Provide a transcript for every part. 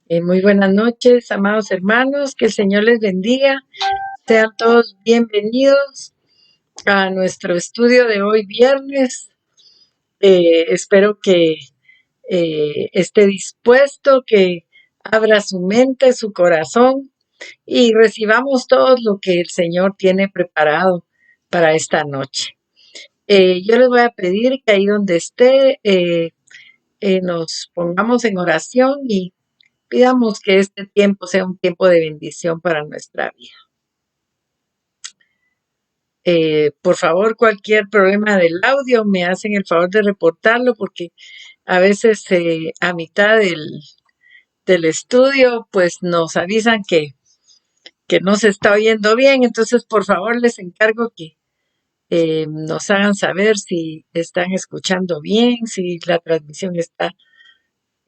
Muy buenas noches, amados hermanos, que el Señor les bendiga. Sean todos bienvenidos a nuestro estudio de hoy viernes. Espero que esté dispuesto, que abra su mente, su corazón y recibamos todo lo que el Señor tiene preparado para esta noche. Yo les voy a pedir que ahí donde esté nos pongamos en oración y pidamos que este tiempo sea un tiempo de bendición para nuestra vida. Por favor, cualquier problema del audio, me hacen el favor de reportarlo porque a veces a mitad del estudio, pues nos avisan que no se está oyendo bien. Entonces, por favor, les encargo que nos hagan saber si están escuchando bien, si la transmisión está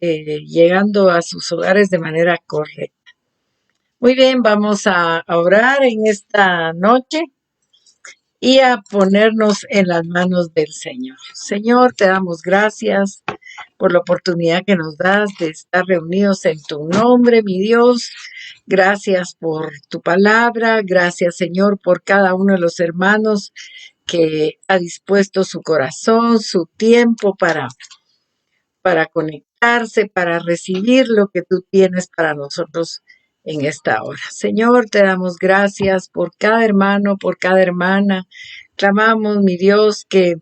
llegando a sus hogares de manera correcta. Muy bien, vamos a orar en esta noche y a ponernos en las manos del Señor. Señor, te damos gracias por la oportunidad que nos das de estar reunidos en tu nombre, mi Dios. Gracias por tu palabra. Gracias, Señor, por cada uno de los hermanos que ha dispuesto su corazón, su tiempo para conectarse, para recibir lo que tú tienes para nosotros en esta hora. Señor, te damos gracias por cada hermano, por cada hermana. Clamamos, mi Dios, que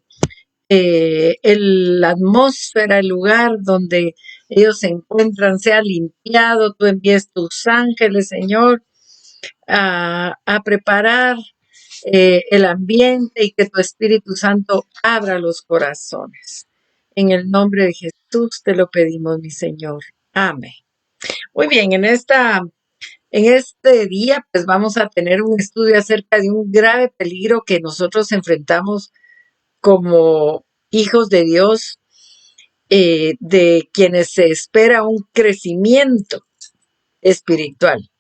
la atmósfera, el lugar donde ellos se encuentran sea limpiado. Tú envíes tus ángeles, Señor, a preparar el ambiente y que tu Espíritu Santo abra los corazones. En el nombre de Jesús te lo pedimos, mi Señor. Amén. Muy bien, en este día pues vamos a tener un estudio acerca de un grave peligro que nosotros enfrentamos como hijos de Dios, de quienes se espera un crecimiento espiritual.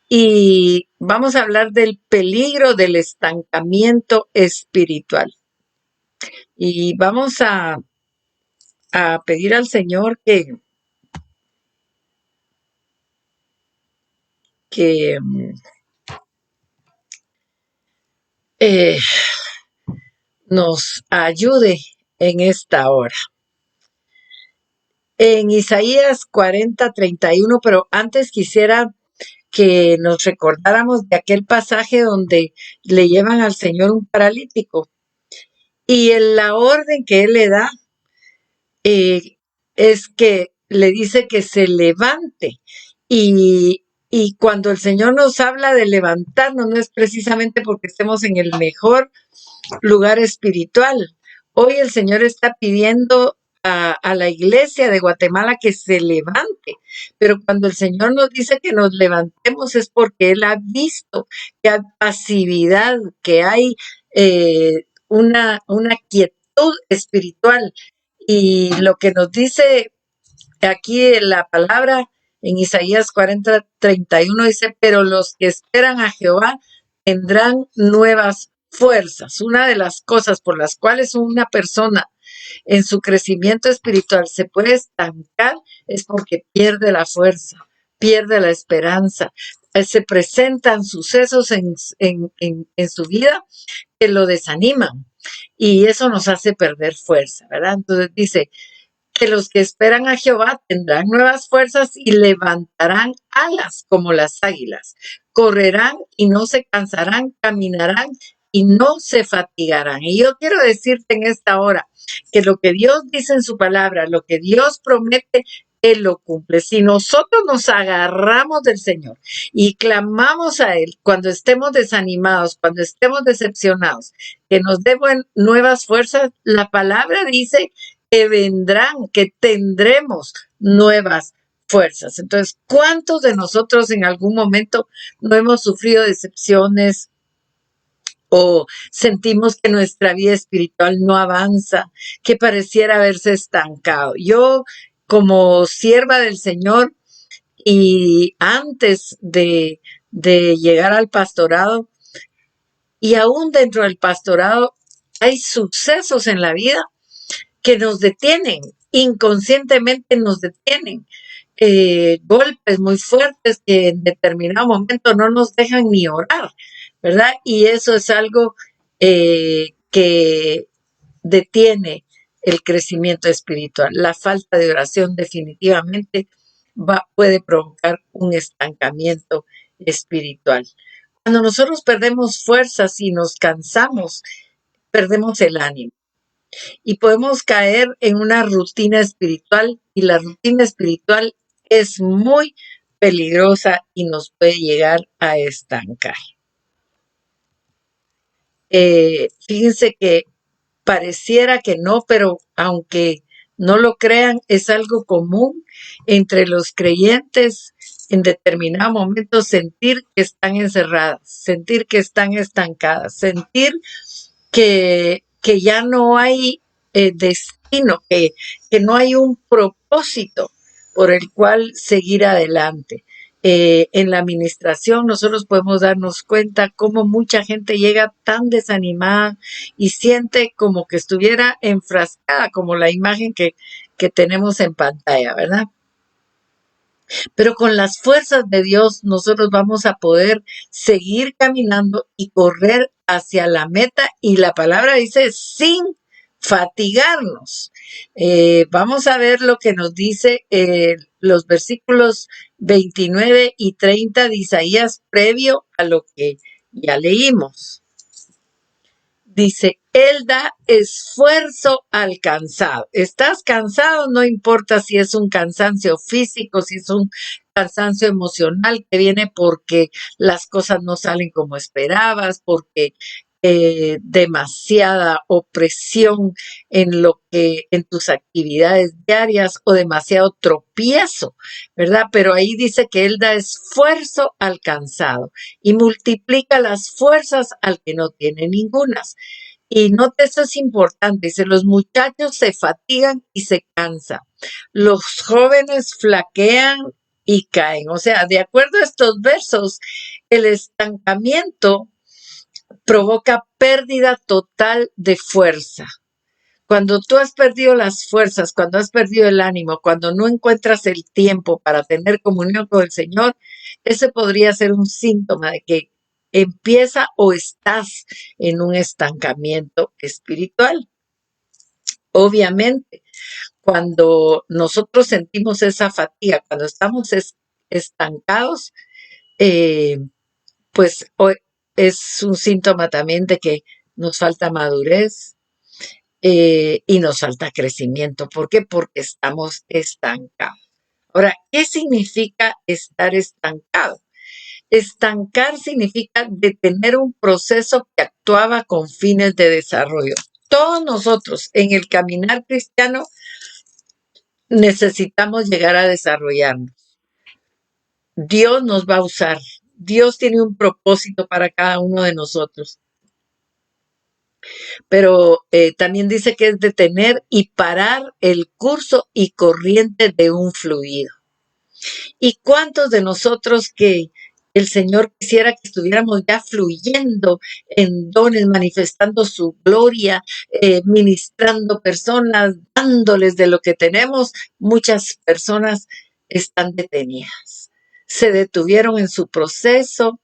Y vamos a hablar del peligro del estancamiento espiritual. Y vamos a pedir al Señor que nos ayude en esta hora. En Isaías 40:31, pero antes quisiera que nos recordáramos de aquel pasaje donde le llevan al Señor un paralítico y en la orden que Él le da es que le dice que se levante y cuando el Señor nos habla de levantarnos no es precisamente porque estemos en el mejor lugar espiritual. Hoy el Señor está pidiendo a la iglesia de Guatemala que se levante, pero cuando el Señor nos dice que nos levantemos es porque Él ha visto que hay pasividad, que hay una quietud espiritual. Y lo que nos dice aquí la palabra en Isaías 40:31 dice, pero los que esperan a Jehová tendrán nuevas fuerzas. Una de las cosas por las cuales una persona en su crecimiento espiritual se puede estancar es porque pierde la fuerza, pierde la esperanza. Se presentan sucesos en su vida que lo desaniman y eso nos hace perder fuerza, ¿verdad? Entonces dice que los que esperan a Jehová tendrán nuevas fuerzas y levantarán alas como las águilas. Correrán y no se cansarán, caminarán y no se fatigarán. Y yo quiero decirte en esta hora que lo que Dios dice en su palabra, lo que Dios promete, Él lo cumple. Si nosotros nos agarramos del Señor y clamamos a Él cuando estemos desanimados, cuando estemos decepcionados, que nos dé nuevas fuerzas, la palabra dice que vendrán, que tendremos nuevas fuerzas. Entonces, ¿cuántos de nosotros en algún momento no hemos sufrido decepciones o sentimos que nuestra vida espiritual no avanza, que pareciera haberse estancado? Yo, como sierva del Señor y antes de llegar al pastorado y aún dentro del pastorado, hay sucesos en la vida que nos detienen inconscientemente nos detienen. Golpes muy fuertes que en determinado momento no nos dejan ni orar, ¿verdad? Y eso es algo que detiene el crecimiento espiritual. La falta de oración definitivamente puede provocar un estancamiento espiritual. Cuando nosotros perdemos fuerzas y nos cansamos, perdemos el ánimo y podemos caer en una rutina espiritual, y la rutina espiritual es muy peligrosa y nos puede llegar a estancar. Fíjense que pareciera que no, pero aunque no lo crean, es algo común entre los creyentes en determinado momento sentir que están encerradas, sentir que están estancadas, sentir que ya no hay destino, que no hay un propósito por el cual seguir adelante. En la administración nosotros podemos darnos cuenta cómo mucha gente llega tan desanimada y siente como que estuviera enfrascada, como la imagen que tenemos en pantalla, ¿verdad? Pero con las fuerzas de Dios nosotros vamos a poder seguir caminando y correr hacia la meta, y la palabra dice sin fatigarnos. Vamos a ver lo que nos dice los versículos 29 y 30 de Isaías previo a lo que ya leímos. Dice, Él da esfuerzo al cansado. ¿Estás cansado? No importa si es un cansancio físico, si es un cansancio emocional que viene porque las cosas no salen como esperabas, porque demasiada opresión en tus actividades diarias, o demasiado tropiezo, ¿verdad? Pero ahí dice que Él da esfuerzo al cansado y multiplica las fuerzas al que no tiene ningunas. Y note, eso es importante, dice, los muchachos se fatigan y se cansan, los jóvenes flaquean y caen. O sea, de acuerdo a estos versos, el estancamiento provoca pérdida total de fuerza. Cuando tú has perdido las fuerzas, cuando has perdido el ánimo, cuando no encuentras el tiempo para tener comunión con el Señor, ese podría ser un síntoma de que empieza o estás en un estancamiento espiritual. Obviamente, cuando nosotros sentimos esa fatiga, cuando estamos estancados, eh, pues es un síntoma también de que nos falta madurez, y nos falta crecimiento. ¿Por qué? Porque estamos estancados. Ahora, ¿qué significa estar estancado? Estancar significa detener un proceso que actuaba con fines de desarrollo. Todos nosotros en el caminar cristiano necesitamos llegar a desarrollarnos. Dios nos va a usar. Dios tiene un propósito para cada uno de nosotros. Pero también dice que es detener y parar el curso y corriente de un fluido. ¿Y cuántos de nosotros que el Señor quisiera que estuviéramos ya fluyendo en dones, manifestando su gloria, ministrando personas, dándoles de lo que tenemos? Muchas personas están detenidas. Se detuvieron en su proceso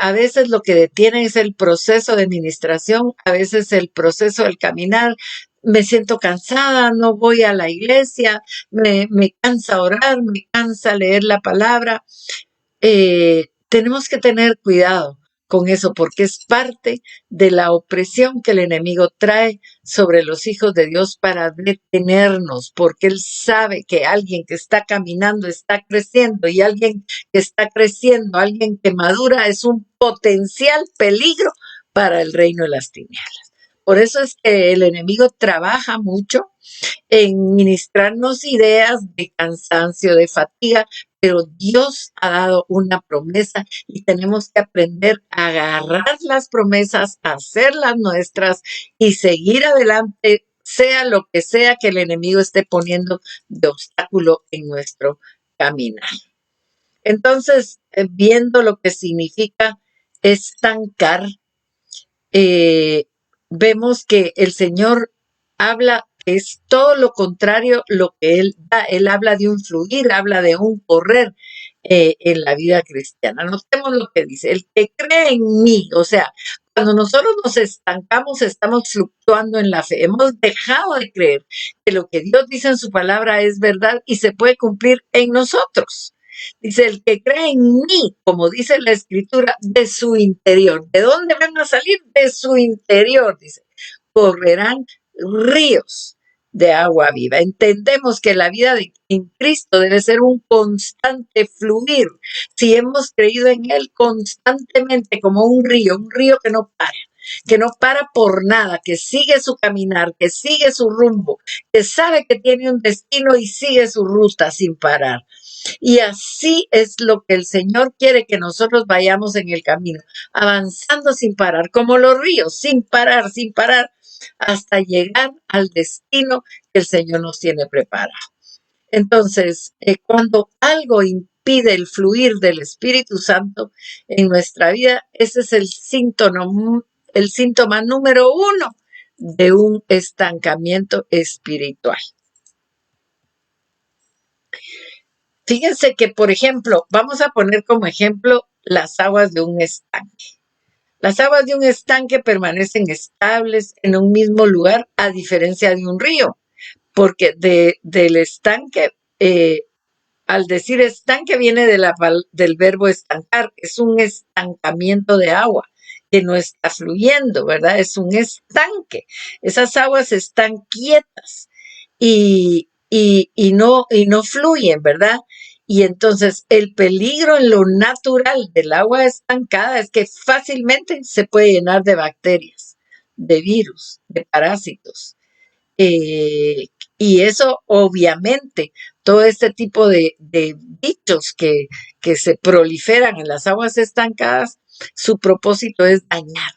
a veces lo que detiene es el proceso de ministración, a veces el proceso del caminar. Me siento cansada, no voy a la iglesia, me cansa orar, me cansa leer la palabra. Tenemos que tener cuidado con eso, porque es parte de la opresión que el enemigo trae sobre los hijos de Dios para detenernos, porque él sabe que alguien que está caminando está creciendo, y alguien que está creciendo, alguien que madura, es un potencial peligro para el reino de las tinieblas. Por eso es que el enemigo trabaja mucho en ministrarnos ideas de cansancio, de fatiga, pero Dios ha dado una promesa y tenemos que aprender a agarrar las promesas, a hacerlas nuestras y seguir adelante, sea lo que sea que el enemigo esté poniendo de obstáculo en nuestro caminar. Entonces, viendo lo que significa estancar, vemos que el Señor habla es todo lo contrario lo que él da. Él habla de un fluir, habla de un correr en la vida cristiana. Notemos lo que dice, el que cree en mí, o sea, cuando nosotros nos estancamos, estamos fluctuando en la fe. Hemos dejado de creer que lo que Dios dice en su palabra es verdad y se puede cumplir en nosotros. Dice, el que cree en mí, como dice la escritura, de su interior. ¿De dónde van a salir? De su interior, dice. Correrán ríos de agua viva. Entendemos que la vida en Cristo debe ser un constante fluir. Si hemos creído en Él constantemente como un río que no para por nada, que sigue su caminar, que sigue su rumbo, que sabe que tiene un destino y sigue su ruta sin parar. Y así es lo que el Señor quiere que nosotros vayamos en el camino, avanzando sin parar, como los ríos, sin parar, hasta llegar al destino que el Señor nos tiene preparado. Entonces, cuando algo impide el fluir del Espíritu Santo en nuestra vida, ese es el síntoma número uno de un estancamiento espiritual. Fíjense que, por ejemplo, vamos a poner como ejemplo las aguas de un estanque. Las aguas de un estanque permanecen estables en un mismo lugar, a diferencia de un río, porque del estanque, al decir estanque viene del verbo estancar, es un estancamiento de agua que no está fluyendo, ¿verdad? Es un estanque. Esas aguas están quietas y no fluyen, ¿verdad? Y entonces el peligro en lo natural del agua estancada es que fácilmente se puede llenar de bacterias, de virus, de parásitos. Eh, y eso obviamente, todo este tipo de bichos que se proliferan en las aguas estancadas, su propósito es dañar,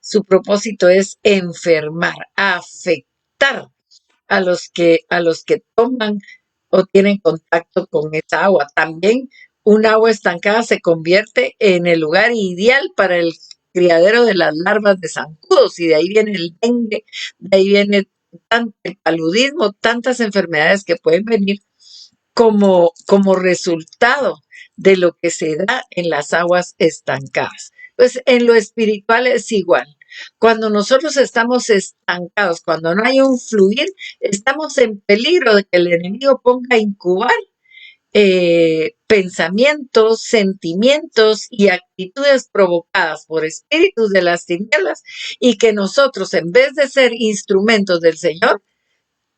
su propósito es enfermar, afectar a los que toman o tienen contacto con esa agua. También un agua estancada se convierte en el lugar ideal para el criadero de las larvas de zancudos y de ahí viene el dengue, de ahí viene tanto el paludismo, tantas enfermedades que pueden venir como resultado de lo que se da en las aguas estancadas. Pues en lo espiritual es igual. Cuando nosotros estamos estancados, cuando no hay un fluir, estamos en peligro de que el enemigo ponga a incubar pensamientos, sentimientos y actitudes provocadas por espíritus de las tinieblas y que nosotros, en vez de ser instrumentos del Señor,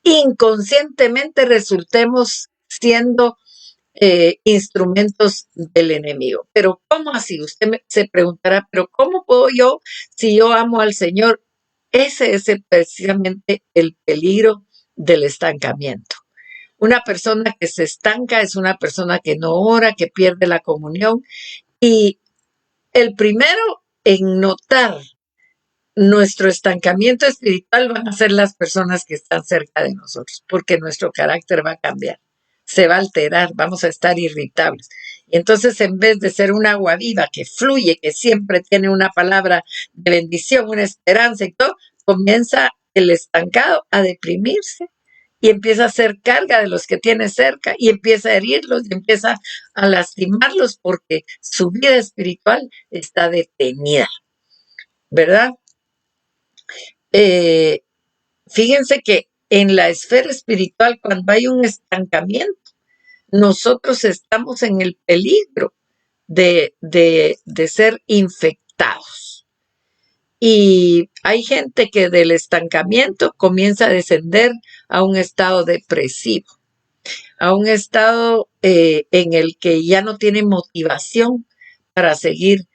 inconscientemente resultemos siendo instrumentos del enemigo. Pero ¿cómo así? Se preguntará, pero ¿cómo puedo yo, si yo amo al Señor? Ese es precisamente el peligro del estancamiento. Una persona que se estanca es una persona que no ora, que pierde la comunión. Y el primero en notar nuestro estancamiento espiritual van a ser las personas que están cerca de nosotros, porque nuestro carácter va a cambiar, se va a alterar, vamos a estar irritables. Y entonces, en vez de ser un agua viva que fluye, que siempre tiene una palabra de bendición, una esperanza y todo, comienza el estancado a deprimirse y empieza a hacer carga de los que tiene cerca y empieza a herirlos y empieza a lastimarlos porque su vida espiritual está detenida, ¿verdad? Eh, Fíjense que en la esfera espiritual, cuando hay un estancamiento, nosotros estamos en el peligro de ser infectados. Y hay gente que del estancamiento comienza a descender a un estado depresivo, a un estado en el que ya no tiene motivación para seguir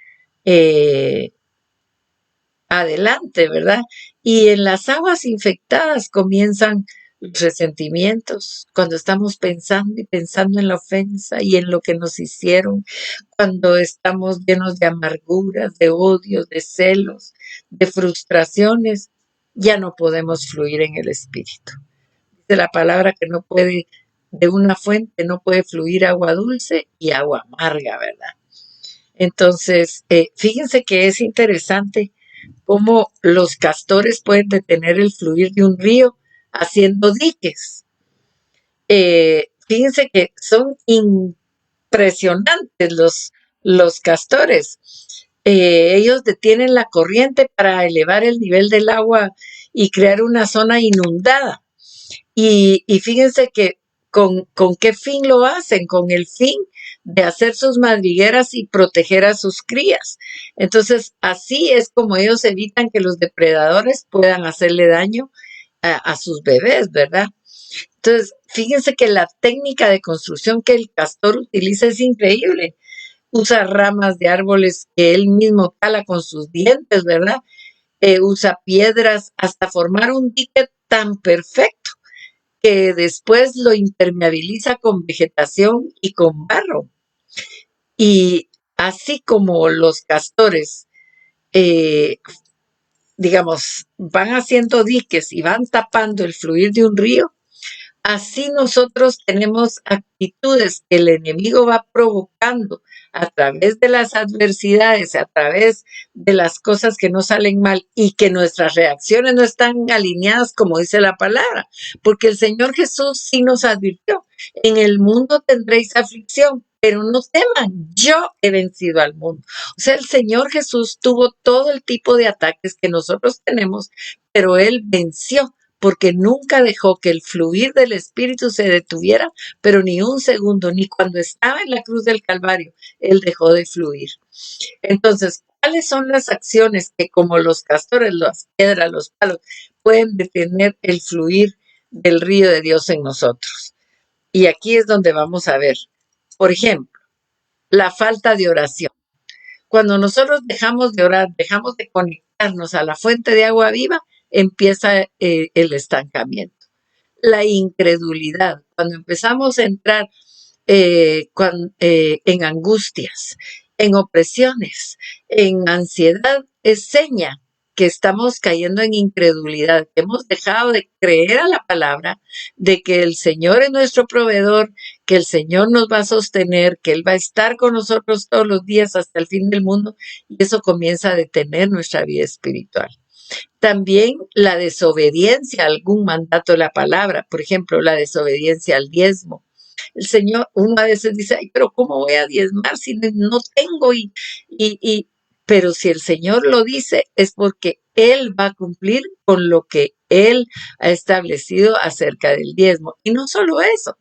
adelante, ¿verdad? Y en las aguas infectadas comienzan los resentimientos, cuando estamos pensando y pensando en la ofensa y en lo que nos hicieron, cuando estamos llenos de amarguras, de odios, de celos, de frustraciones, ya no podemos fluir en el espíritu. Dice la palabra que no puede, de una fuente no puede fluir agua dulce y agua amarga, ¿verdad? Entonces, fíjense que es interesante cómo los castores pueden detener el fluir de un río haciendo diques. Fíjense que son impresionantes los castores. Ellos detienen la corriente para elevar el nivel del agua y crear una zona inundada. Y fíjense que con qué fin lo hacen, con el fin de hacer sus madrigueras y proteger a sus crías. Entonces, así es como ellos evitan que los depredadores puedan hacerle daño a sus bebés, ¿verdad? Entonces, fíjense que la técnica de construcción que el castor utiliza es increíble. Usa ramas de árboles que él mismo tala con sus dientes, ¿verdad? Usa piedras hasta formar un dique tan perfecto que después lo impermeabiliza con vegetación y con barro. Y así como los castores, eh, digamos, van haciendo diques y van tapando el fluir de un río, así nosotros tenemos actitudes que el enemigo va provocando a través de las adversidades, a través de las cosas que no salen mal y que nuestras reacciones no están alineadas como dice la palabra, porque el Señor Jesús sí nos advirtió, en el mundo tendréis aflicción, pero no teman, yo he vencido al mundo. O sea, el Señor Jesús tuvo todo el tipo de ataques que nosotros tenemos, pero Él venció porque nunca dejó que el fluir del Espíritu se detuviera, pero ni un segundo, ni cuando estaba en la cruz del Calvario, Él dejó de fluir. Entonces, ¿cuáles son las acciones que como los castores, las piedras, los palos, pueden detener el fluir del río de Dios en nosotros? Y aquí es donde vamos a ver, por ejemplo, la falta de oración. Cuando nosotros dejamos de orar, dejamos de conectarnos a la fuente de agua viva, empieza el estancamiento. La incredulidad, cuando empezamos a entrar en angustias, en opresiones, en ansiedad, es seña que estamos cayendo en incredulidad, que hemos dejado de creer a la palabra, de que el Señor es nuestro proveedor, que el Señor nos va a sostener, que Él va a estar con nosotros todos los días hasta el fin del mundo, y eso comienza a detener nuestra vida espiritual. También la desobediencia a algún mandato de la palabra, por ejemplo, la desobediencia al diezmo. El Señor, uno a veces dice, ay, pero ¿cómo voy a diezmar si no tengo? Pero si el Señor lo dice, es porque Él va a cumplir con lo que Él ha establecido acerca del diezmo. Y no solo eso,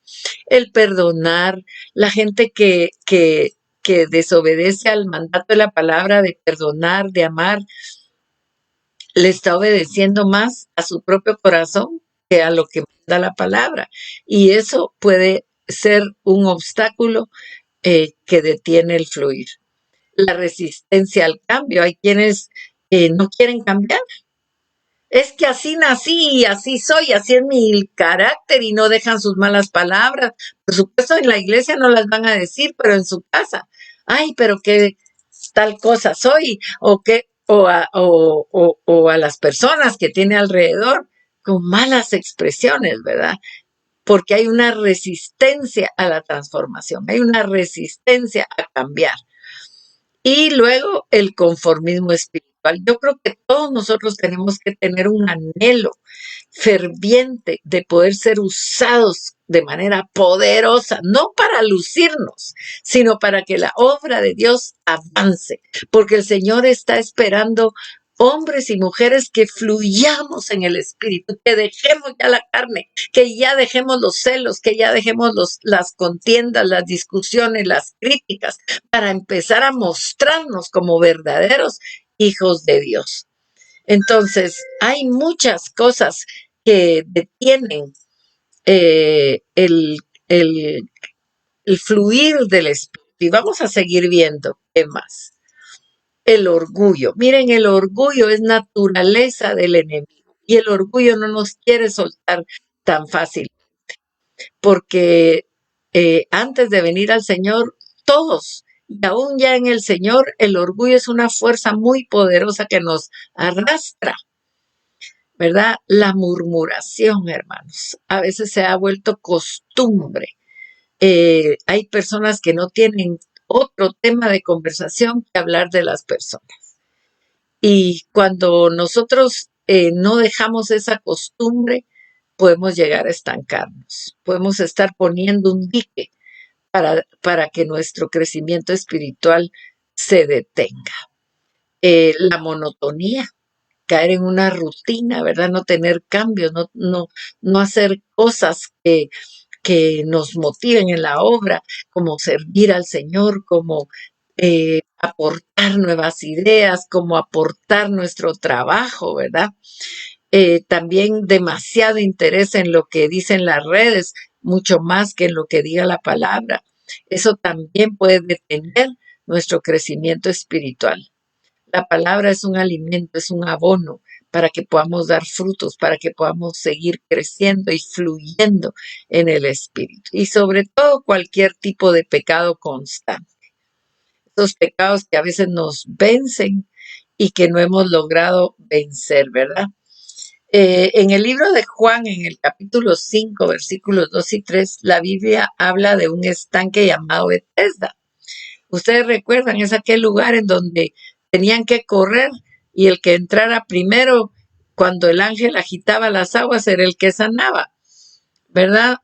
el perdonar, la gente que desobedece al mandato de la palabra de perdonar, de amar, le está obedeciendo más a su propio corazón que a lo que manda la palabra. Y eso puede ser un obstáculo que detiene el fluir. La resistencia al cambio. Hay quienes no quieren cambiar. Es que así nací y así soy, así es mi carácter y no dejan sus malas palabras. Por supuesto, en la iglesia no las van a decir, pero en su casa. Ay, pero qué tal cosa soy, o qué, o a las personas que tiene alrededor con malas expresiones, ¿verdad? Porque hay una resistencia a la transformación, hay una resistencia a cambiar. Y luego el conformismo espiritual. Yo creo que todos nosotros tenemos que tener un anhelo ferviente de poder ser usados de manera poderosa, no para lucirnos, sino para que la obra de Dios avance, porque el Señor está esperando hombres y mujeres que fluyamos en el Espíritu, que dejemos ya la carne, que ya dejemos los celos, que ya dejemos las contiendas, las discusiones, las críticas, para empezar a mostrarnos como verdaderos hijos de Dios. Entonces, hay muchas cosas que detienen eh, el, el, el fluir del Espíritu. Y vamos a seguir viendo qué más. El orgullo. Miren, el orgullo es naturaleza del enemigo y el orgullo no nos quiere soltar tan fácil, porque antes de venir al Señor, todos, y aún ya en el Señor, el orgullo es una fuerza muy poderosa que nos arrastra, ¿verdad? La murmuración, hermanos, a veces se ha vuelto costumbre. Hay personas que no tienen otro tema de conversación que hablar de las personas. Y cuando nosotros no dejamos esa costumbre, podemos llegar a estancarnos. Podemos estar poniendo un dique para que nuestro crecimiento espiritual se detenga. La monotonía, caer en una rutina, ¿verdad? No tener cambios, no hacer cosas que nos motiven en la obra, como servir al Señor, como aportar nuevas ideas, como aportar nuestro trabajo, ¿verdad? También demasiado interés en lo que dicen las redes, mucho más que en lo que diga la palabra. Eso también puede detener nuestro crecimiento espiritual. La palabra es un alimento, es un abono para que podamos dar frutos, para que podamos seguir creciendo y fluyendo en el Espíritu. Y sobre todo cualquier tipo de pecado constante. Esos pecados que a veces nos vencen y que no hemos logrado vencer, ¿verdad? En el libro de Juan, en el capítulo 5, versículos 2 y 3, la Biblia habla de un estanque llamado Bethesda. Ustedes recuerdan, es aquel lugar en donde tenían que correr y el que entrara primero, cuando el ángel agitaba las aguas, era el que sanaba, ¿verdad?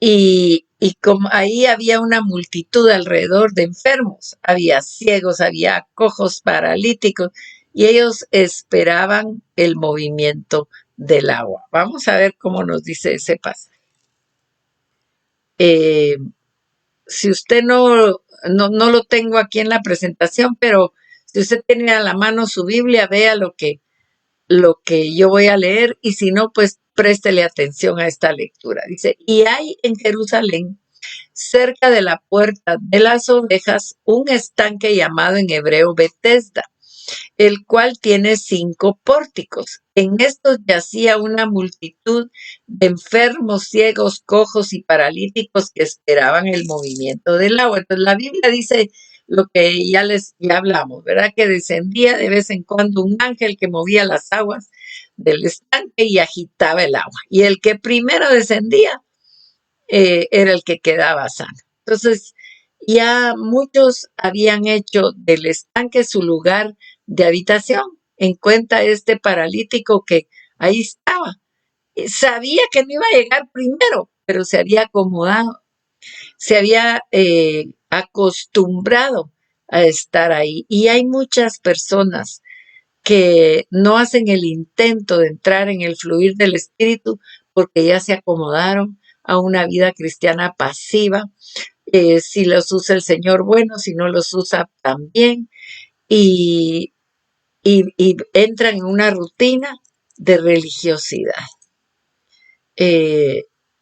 Y como ahí había una multitud alrededor de enfermos, había ciegos, había cojos, paralíticos, y ellos esperaban el movimiento del agua. Vamos a ver cómo nos dice ese pasaje. Si usted no lo tengo aquí en la presentación, pero si usted tiene a la mano su Biblia, vea lo que yo voy a leer, y si no, pues préstele atención a esta lectura. Dice, y hay en Jerusalén, cerca de la puerta de las ovejas, un estanque llamado en hebreo Bethesda, el cual tiene 5 pórticos. En estos yacía una multitud de enfermos, ciegos, cojos y paralíticos que esperaban el movimiento del agua. Entonces la Biblia dice lo que ya hablamos, ¿verdad? Que descendía de vez en cuando un ángel que movía las aguas del estanque y agitaba el agua. Y el que primero descendía era el que quedaba sano. Entonces, ya muchos habían hecho del estanque su lugar de habitación. En cuenta este paralítico que ahí estaba. Sabía que no iba a llegar primero, pero se había acomodado, se había acostumbrado a estar ahí. Y hay muchas personas que no hacen el intento de entrar en el fluir del Espíritu porque ya se acomodaron a una vida cristiana pasiva. Si los usa el Señor, bueno, si no los usa también. Y, y entran en una rutina de religiosidad.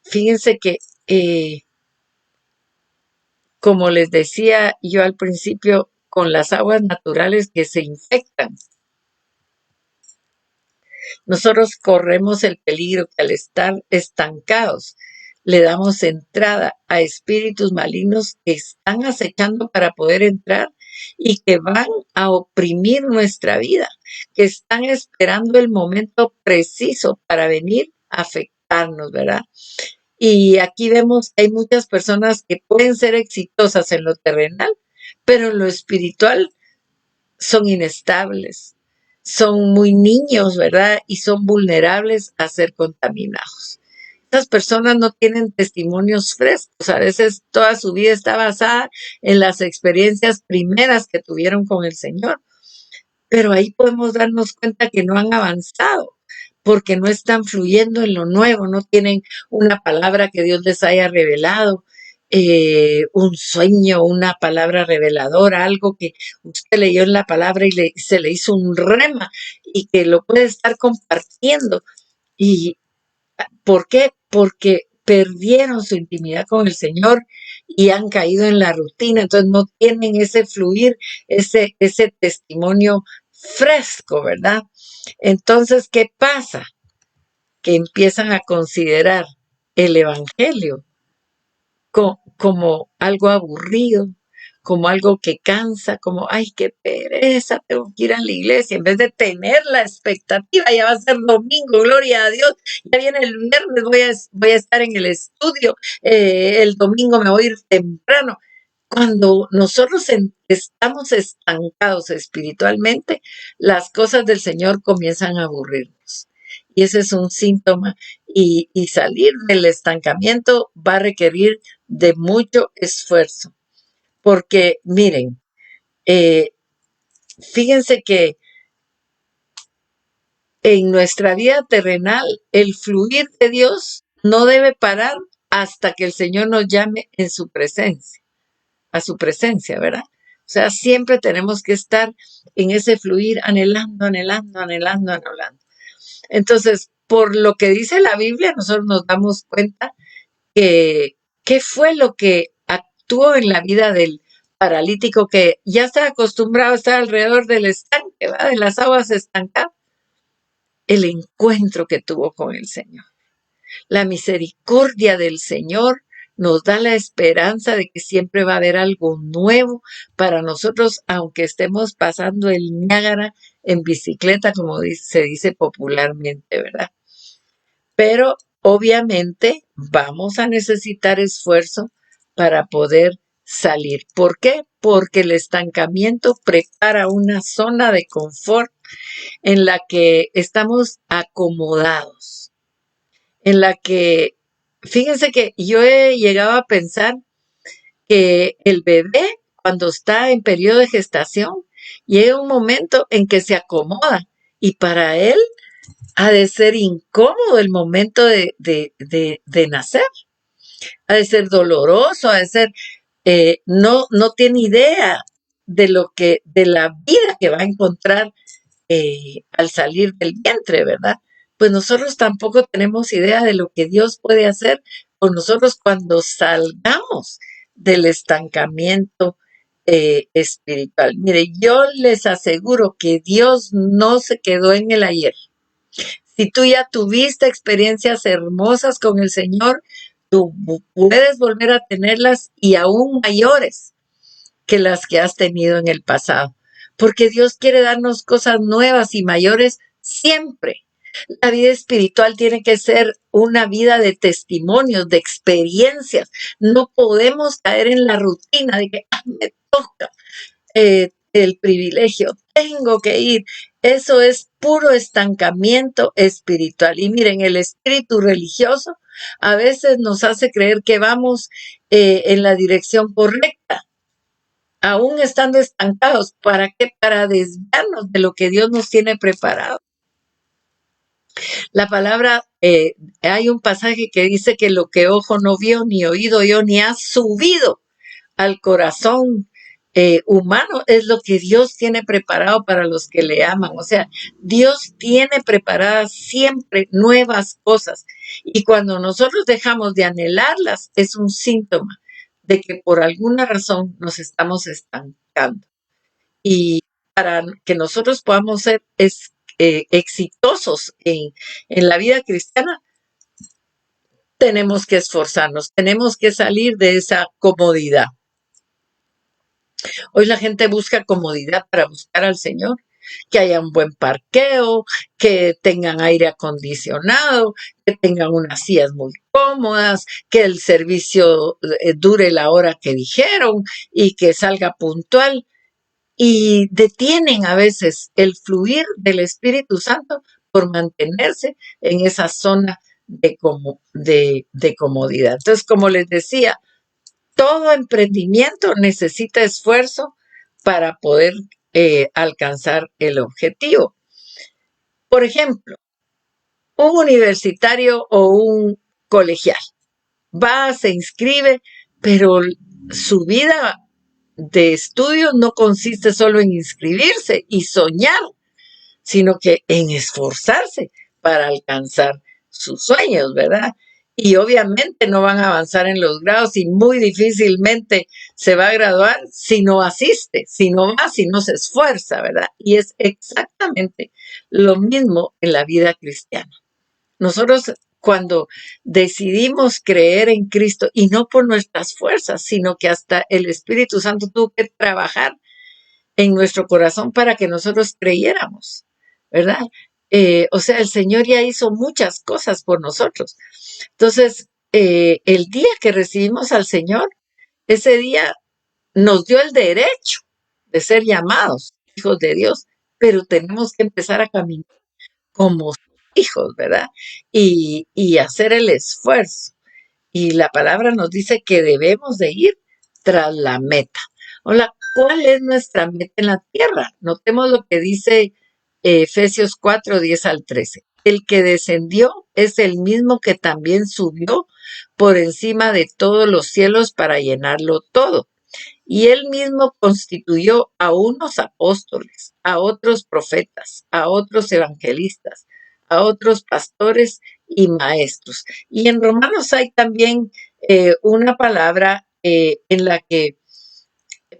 Fíjense que, como les decía yo al principio, con las aguas naturales que se infectan, nosotros corremos el peligro que al estar estancados le damos entrada a espíritus malignos que están acechando para poder entrar y que van a oprimir nuestra vida, que están esperando el momento preciso para venir a afectarnos, ¿verdad? Y aquí vemos que hay muchas personas que pueden ser exitosas en lo terrenal, pero en lo espiritual son inestables, son muy niños, ¿verdad? Y son vulnerables a ser contaminados. Estas personas no tienen testimonios frescos, a veces toda su vida está basada en las experiencias primeras que tuvieron con el Señor, pero ahí podemos darnos cuenta que no han avanzado porque no están fluyendo en lo nuevo, no tienen una palabra que Dios les haya revelado, un sueño, una palabra reveladora, algo que usted leyó en la palabra y se le hizo un rema y que lo puede estar compartiendo. ¿Y por qué? Porque perdieron su intimidad con el Señor y han caído en la rutina, entonces no tienen ese fluir, ese testimonio fresco, ¿verdad? Entonces, ¿qué pasa? Que empiezan a considerar el Evangelio como algo aburrido, como algo que cansa, como, ay, qué pereza, tengo que ir a la iglesia, en vez de tener la expectativa, ya va a ser domingo, gloria a Dios, ya viene el viernes, voy a estar en el estudio, el domingo me voy a ir temprano. Cuando nosotros estamos estancados espiritualmente, las cosas del Señor comienzan a aburrirnos. y ese es un síntoma. Y salir del estancamiento va a requerir de mucho esfuerzo, porque miren, eh, fíjense que en nuestra vida terrenal el fluir de Dios no debe parar hasta que el Señor nos llame en su presencia, a su presencia, ¿verdad? O sea, siempre tenemos que estar en ese fluir, anhelando, anhelando, anhelando, anhelando. Entonces, por lo que dice la Biblia, nosotros nos damos cuenta que qué fue lo que actuó en la vida del paralítico que ya está acostumbrado a estar alrededor del estanque, ¿verdad? De las aguas estancadas. El encuentro que tuvo con el Señor. La misericordia del Señor nos da la esperanza de que siempre va a haber algo nuevo para nosotros, aunque estemos pasando el Niágara en bicicleta, como se dice popularmente, ¿verdad? Pero obviamente vamos a necesitar esfuerzo para poder salir. ¿Por qué? Porque el estancamiento prepara una zona de confort en la que estamos acomodados, en la que, fíjense que yo he llegado a pensar que el bebé, cuando está en periodo de gestación, llega un momento en que se acomoda y para él ha de ser incómodo el momento de nacer, ha de ser doloroso, ha de ser, no tiene idea de lo que, de la vida que va a encontrar al salir del vientre, ¿verdad? Pues nosotros tampoco tenemos idea de lo que Dios puede hacer con nosotros cuando salgamos del estancamiento espiritual. Mire, yo les aseguro que Dios no se quedó en el ayer. Si tú ya tuviste experiencias hermosas con el Señor, tú puedes volver a tenerlas y aún mayores que las que has tenido en el pasado. Porque Dios quiere darnos cosas nuevas y mayores siempre. La vida espiritual tiene que ser una vida de testimonios, de experiencias. No podemos caer en la rutina de que me toca el privilegio, tengo que ir. Eso es puro estancamiento espiritual. Y miren, el espíritu religioso a veces nos hace creer que vamos en la dirección correcta, aún estando estancados. ¿Para qué? Para desviarnos de lo que Dios nos tiene preparado. La palabra, hay un pasaje que dice que lo que ojo no vio, ni oído yo, ni ha subido al corazón humano, es lo que Dios tiene preparado para los que le aman. O sea, Dios tiene preparadas siempre nuevas cosas. Y cuando nosotros dejamos de anhelarlas, es un síntoma de que por alguna razón nos estamos estancando. Y para que nosotros podamos ser exitosos en la vida cristiana, tenemos que esforzarnos, tenemos que salir de esa comodidad. Hoy la gente busca comodidad para buscar al Señor, que haya un buen parqueo, que tengan aire acondicionado, que tengan unas sillas muy cómodas, que el servicio dure la hora que dijeron y que salga puntual. Y detienen a veces el fluir del Espíritu Santo por mantenerse en esa zona de comodidad. Entonces, como les decía, todo emprendimiento necesita esfuerzo para poder alcanzar el objetivo. Por ejemplo, un universitario o un colegial va, se inscribe, pero su vida de estudio no consiste solo en inscribirse y soñar, sino que en esforzarse para alcanzar sus sueños, ¿verdad? Y obviamente no van a avanzar en los grados y muy difícilmente se va a graduar si no asiste, si no va, si no se esfuerza, ¿verdad? Y es exactamente lo mismo en la vida cristiana. Nosotros cuando decidimos creer en Cristo y no por nuestras fuerzas, sino que hasta el Espíritu Santo tuvo que trabajar en nuestro corazón para que nosotros creyéramos, ¿verdad? O sea, el Señor ya hizo muchas cosas por nosotros. Entonces, el día que recibimos al Señor, ese día nos dio el derecho de ser llamados hijos de Dios, pero tenemos que empezar a caminar como sus hijos, ¿verdad? Y hacer el esfuerzo. Y la palabra nos dice que debemos de ir tras la meta. Hola, ¿cuál es nuestra meta en la tierra? Notemos lo que dice Efesios 4, 10 al 13. El que descendió es el mismo que también subió por encima de todos los cielos para llenarlo todo. Y él mismo constituyó a unos apóstoles, a otros profetas, a otros evangelistas, a otros pastores y maestros. Y en Romanos hay también una palabra en la que,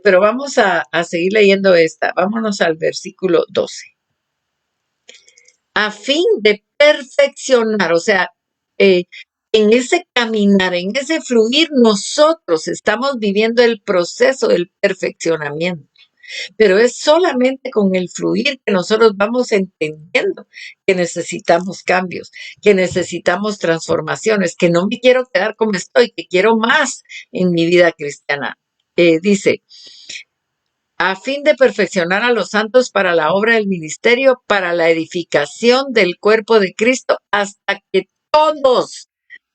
pero vamos a seguir leyendo esta. Vámonos al versículo 12. A fin de perfeccionar, o sea, eh, en ese caminar, en ese fluir, nosotros estamos viviendo el proceso del perfeccionamiento. Pero es solamente con el fluir que nosotros vamos entendiendo que necesitamos cambios, que necesitamos transformaciones, que no me quiero quedar como estoy, que quiero más en mi vida cristiana. Dice, a fin de perfeccionar a los santos para la obra del ministerio, para la edificación del cuerpo de Cristo, hasta que todos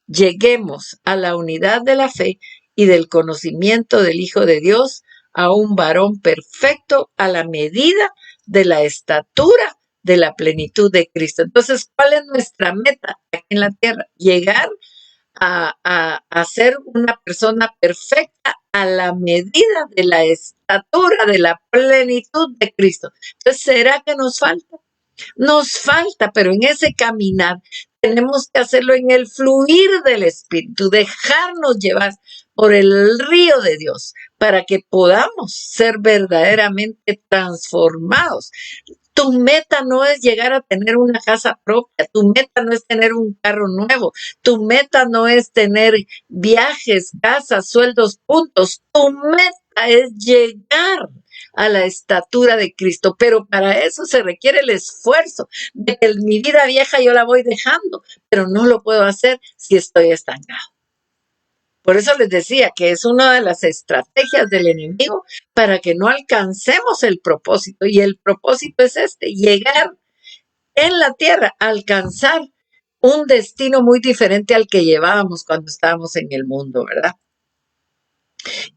lleguemos a la unidad de la fe y del conocimiento del Hijo de Dios, a un varón perfecto a la medida de la estatura de la plenitud de Cristo. Entonces, ¿cuál es nuestra meta aquí en la tierra? Llegar a ser una persona perfecta a la medida de la estatura de la plenitud de Cristo. Entonces, ¿será que nos falta? Nos falta, pero en ese caminar tenemos que hacerlo en el fluir del Espíritu, dejarnos llevar por el río de Dios para que podamos ser verdaderamente transformados. Tu meta no es llegar a tener una casa propia, tu meta no es tener un carro nuevo, tu meta no es tener viajes, casas, sueldos, puntos, tu meta es llegar a la estatura de Cristo, pero para eso se requiere el esfuerzo de que mi vida vieja yo la voy dejando, pero no lo puedo hacer si estoy estancado. Por eso les decía que es una de las estrategias del enemigo para que no alcancemos el propósito. Y el propósito es este, llegar en la tierra, alcanzar un destino muy diferente al que llevábamos cuando estábamos en el mundo, ¿verdad?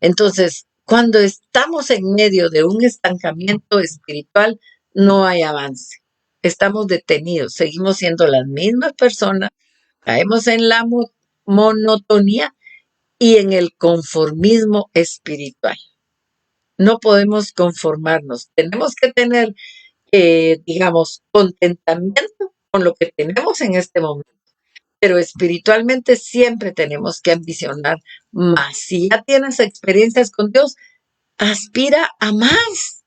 Entonces, cuando estamos en medio de un estancamiento espiritual, no hay avance. Estamos detenidos, seguimos siendo las mismas personas, caemos en la monotonía y en el conformismo espiritual. No podemos conformarnos. Tenemos que tener, digamos, contentamiento con lo que tenemos en este momento. Pero espiritualmente siempre tenemos que ambicionar más. Si ya tienes experiencias con Dios, aspira a más.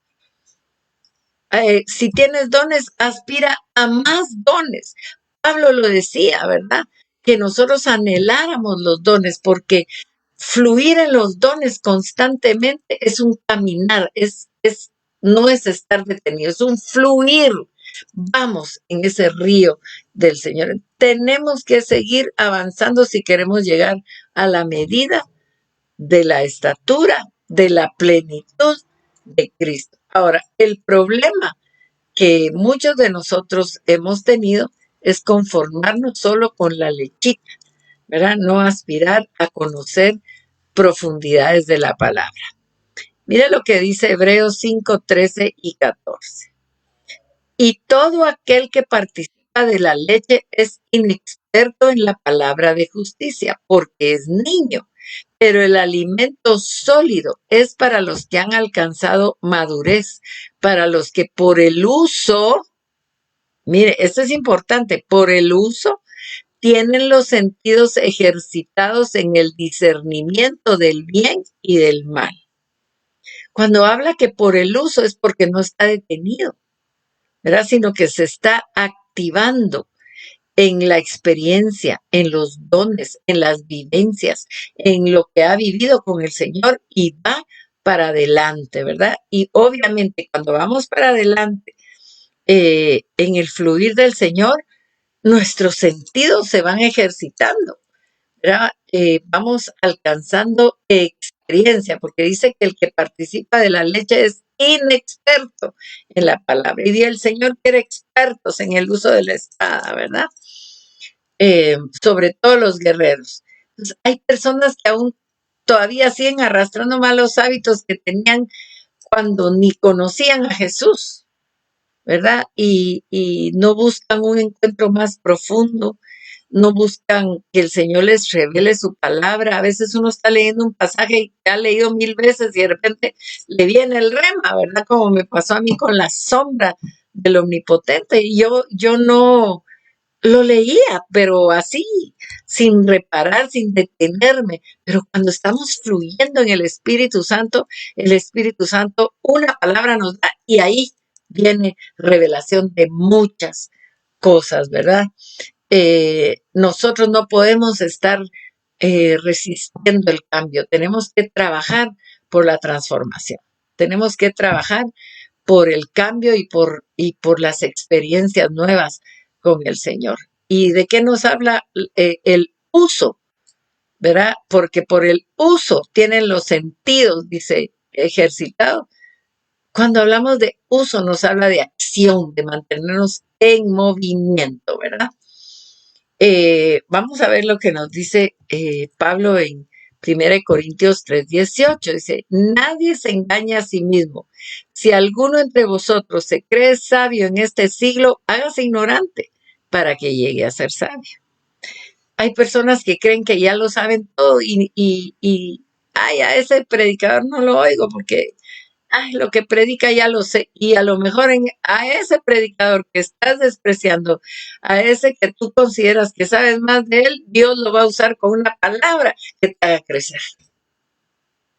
Si tienes dones, aspira a más dones. Pablo lo decía, ¿verdad? Que nosotros anheláramos los dones porque fluir en los dones constantemente es un caminar, no es estar detenido, es un fluir. Vamos en ese río del Señor. Tenemos que seguir avanzando si queremos llegar a la medida de la estatura, de la plenitud de Cristo. Ahora, el problema que muchos de nosotros hemos tenido es conformarnos solo con la lechita, ¿verdad? No aspirar a conocer profundidades de la palabra. Mire lo que dice Hebreos 5, 13 y 14. Y todo aquel que participa de la leche es inexperto en la palabra de justicia, porque es niño. Pero el alimento sólido es para los que han alcanzado madurez, para los que por el uso, mire, esto es importante, por el uso tienen los sentidos ejercitados en el discernimiento del bien y del mal. Cuando habla que por el uso es porque no está detenido, ¿verdad? Sino que se está activando en la experiencia, en los dones, en las vivencias, en lo que ha vivido con el Señor y va para adelante, ¿verdad? Y obviamente cuando vamos para adelante en el fluir del Señor, nuestros sentidos se van ejercitando, ¿verdad? Vamos alcanzando experiencia, porque dice que el que participa de la leche es inexperto en la palabra. Y el Señor quiere expertos en el uso de la espada, ¿verdad? Sobre todo los guerreros. Entonces, hay personas que aún todavía siguen arrastrando malos hábitos que tenían cuando ni conocían a Jesús, ¿verdad? Y no buscan un encuentro más profundo, no buscan que el Señor les revele su palabra. A veces uno está leyendo un pasaje y que ha leído 1000 veces y de repente le viene el rema, ¿verdad? Como me pasó a mí con la sombra del Omnipotente. Y yo no lo leía, pero así, sin reparar, sin detenerme. Pero cuando estamos fluyendo en el Espíritu Santo, una palabra nos da y ahí viene revelación de muchas cosas, ¿verdad? Nosotros no podemos estar resistiendo el cambio, tenemos que trabajar por la transformación, tenemos que trabajar por el cambio y por las experiencias nuevas con el Señor. ¿Y de qué nos habla el uso? ¿Verdad? Porque por el uso tienen los sentidos, dice, ejercitado. Cuando hablamos de uso nos habla de acción, de mantenernos en movimiento, ¿verdad? Vamos a ver lo que nos dice Pablo en 1 Corintios 3:18. Dice, nadie se engaña a sí mismo. Si alguno entre vosotros se cree sabio en este siglo, hágase ignorante para que llegue a ser sabio. Hay personas que creen que ya lo saben todo y ay, a ese predicador no lo oigo porque ay, lo que predica ya lo sé. Y a lo mejor a ese predicador que estás despreciando, a ese que tú consideras que sabes más de él, Dios lo va a usar con una palabra que te haga crecer.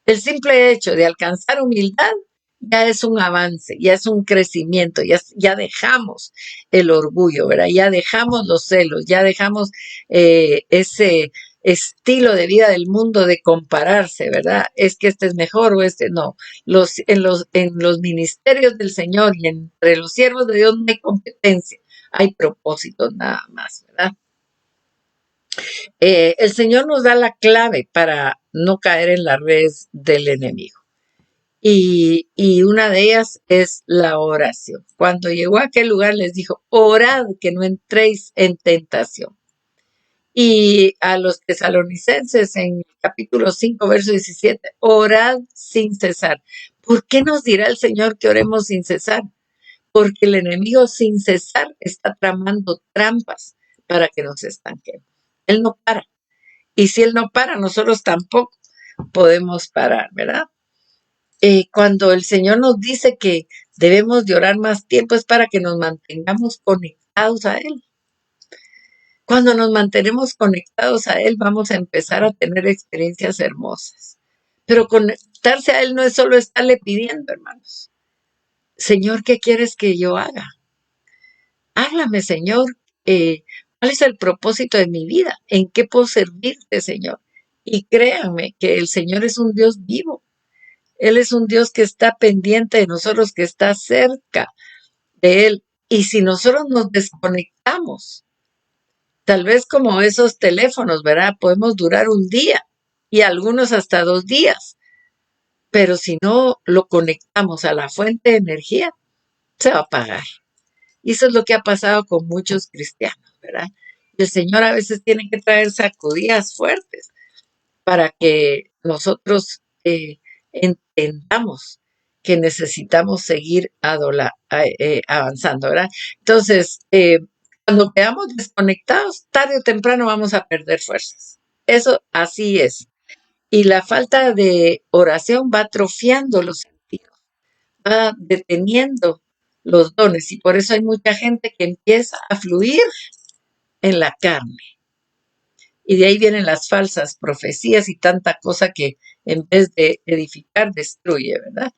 El simple hecho de alcanzar humildad ya es un avance, ya es un crecimiento, ya dejamos el orgullo, ¿verdad? Ya dejamos los celos, ya dejamos ese estilo de vida del mundo de compararse, ¿verdad? Es que este es mejor o este no. En los ministerios del Señor y entre los siervos de Dios no hay competencia, hay propósitos nada más, ¿verdad? El Señor nos da la clave para no caer en las redes del enemigo. Y una de ellas es la oración. Cuando llegó a aquel lugar les dijo, orad que no entréis en tentación. Y a los tesalonicenses en el capítulo 5, verso 17, orad sin cesar. ¿Por qué nos dirá el Señor que oremos sin cesar? Porque el enemigo sin cesar está tramando trampas para que nos estanquemos. Él no para. Y si él no para, nosotros tampoco podemos parar, ¿verdad? Cuando el Señor nos dice que debemos de orar más tiempo es para que nos mantengamos conectados a Él. Cuando nos mantenemos conectados a Él, vamos a empezar a tener experiencias hermosas. Pero conectarse a Él no es solo estarle pidiendo, hermanos. Señor, ¿qué quieres que yo haga? Háblame, Señor. ¿Cuál es el propósito de mi vida? ¿En qué puedo servirte, Señor? Y créanme que el Señor es un Dios vivo. Él es un Dios que está pendiente de nosotros, que está cerca de Él. Y si nosotros nos desconectamos, tal vez como esos teléfonos, ¿verdad? Podemos durar un día y algunos hasta 2 días. Pero si no lo conectamos a la fuente de energía, se va a apagar. Y eso es lo que ha pasado con muchos cristianos, ¿verdad? El Señor a veces tiene que traer sacudidas fuertes para que nosotros entendamos que necesitamos seguir avanzando, ¿verdad? Entonces, cuando quedamos desconectados, tarde o temprano vamos a perder fuerzas. Eso así es. Y la falta de oración va atrofiando los sentidos, va deteniendo los dones. Y por eso hay mucha gente que empieza a fluir en la carne. Y de ahí vienen las falsas profecías y tanta cosa que en vez de edificar, destruye, ¿verdad?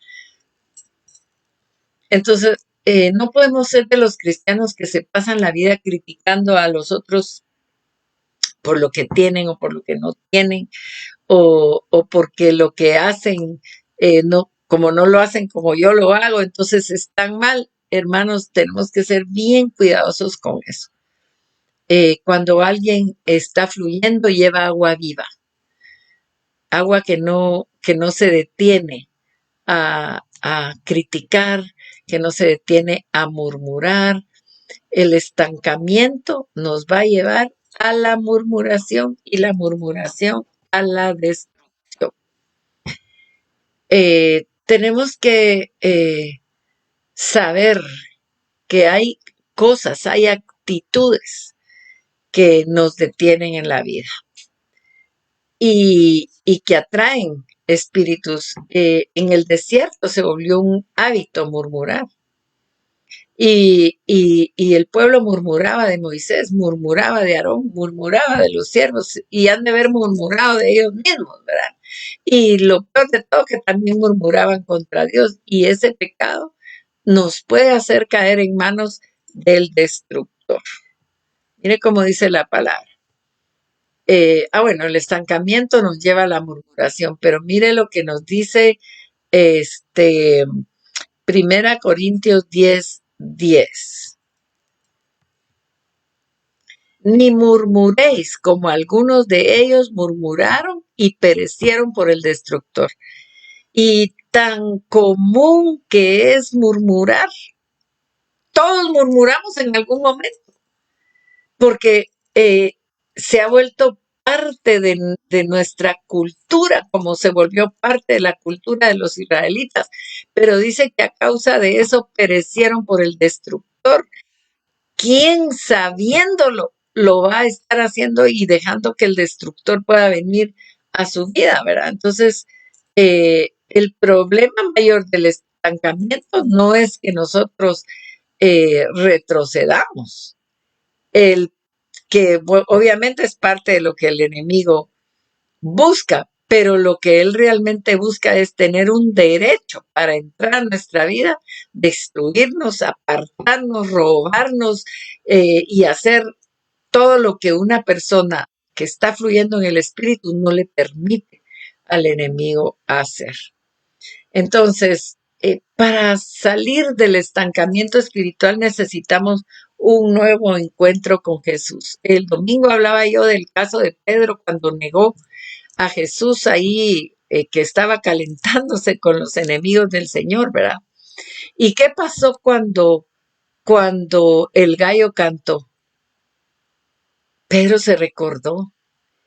Entonces, no podemos ser de los cristianos que se pasan la vida criticando a los otros por lo que tienen o por lo que no tienen, o porque lo que hacen, no, como no lo hacen como yo lo hago, entonces están mal. Hermanos, tenemos que ser bien cuidadosos con eso. Cuando alguien está fluyendo, lleva agua viva, agua que no se detiene, a criticar, que no se detiene a murmurar. El estancamiento nos va a llevar a la murmuración y la murmuración a la destrucción. Tenemos que saber que hay cosas, hay actitudes que nos detienen en la vida y que atraen espíritus. En el desierto se volvió un hábito murmurar. Y el pueblo murmuraba de Moisés, murmuraba de Aarón, murmuraba de los siervos y han de haber murmurado de ellos mismos, ¿verdad? Y lo peor de todo que también murmuraban contra Dios y ese pecado nos puede hacer caer en manos del destructor. Mire cómo dice la palabra. Bueno, el estancamiento nos lleva a la murmuración, pero mire lo que nos dice Primera Corintios 10:10. Ni murmuréis como algunos de ellos murmuraron y perecieron por el destructor. Y tan común que es murmurar. Todos murmuramos en algún momento, porque se ha vuelto parte de nuestra cultura, como se volvió parte de la cultura de los israelitas. Pero dice que a causa de eso perecieron por el destructor. ¿Quién sabiéndolo lo va a estar haciendo y dejando que el destructor pueda venir a su vida, verdad? Entonces, el problema mayor del estancamiento no es que nosotros retrocedamos, el que obviamente es parte de lo que el enemigo busca, pero lo que él realmente busca es tener un derecho para entrar a nuestra vida, destruirnos, apartarnos, robarnos y hacer todo lo que una persona que está fluyendo en el espíritu no le permite al enemigo hacer. Entonces, para salir del estancamiento espiritual necesitamos un nuevo encuentro con Jesús. El domingo hablaba yo del caso de Pedro cuando negó a Jesús ahí, que estaba calentándose con los enemigos del Señor, ¿verdad? ¿Y qué pasó cuando el gallo cantó? Pedro se recordó